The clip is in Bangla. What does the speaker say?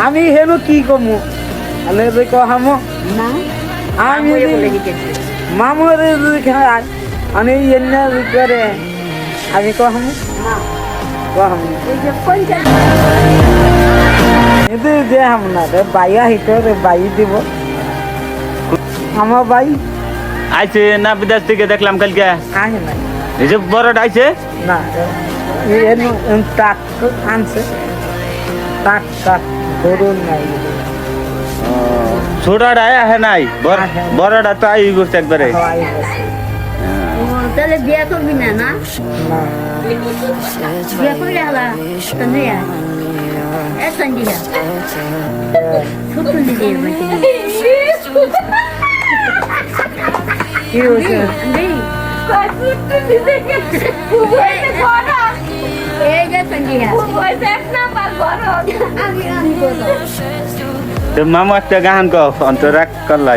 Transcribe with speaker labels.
Speaker 1: আমি হেনু কি কমু আলে রে কহামো
Speaker 2: না
Speaker 1: আমি মামুরে খায় আমি এন্না করে আমি কহামো কহামো
Speaker 2: এই যে পঞ্চায়েত
Speaker 1: ಇದು ಇದೆ ಹಮ್ನಾರೆ ಬಾಯಿ ಹಿಟ್ಟರೆ ಬಾಯಿ দিব আমার ভাই
Speaker 3: আইছে না বিদেশ থেকে দেখলাম কালকে
Speaker 1: আহে নাই
Speaker 3: এই যে বড়টা আইছে
Speaker 1: না এর টাক আনছে টাক টাক ধরুন নাই
Speaker 3: ছোটটা আহে নাই
Speaker 1: আহে।
Speaker 3: বড়টা তো আই করছে একবারে
Speaker 1: হওয়াই গেছে
Speaker 2: ও, তাহলে বিয়ে করবি না না
Speaker 1: না
Speaker 2: বিয়ে করলে হলা সন্ধ্যা এ সন্ধ্যা ছোট দিদি
Speaker 1: কি হয়েছে
Speaker 2: এই যে সন্ধ্যা আমি বলো
Speaker 3: তো মামু একটা গান কও অন্তরাক করলাই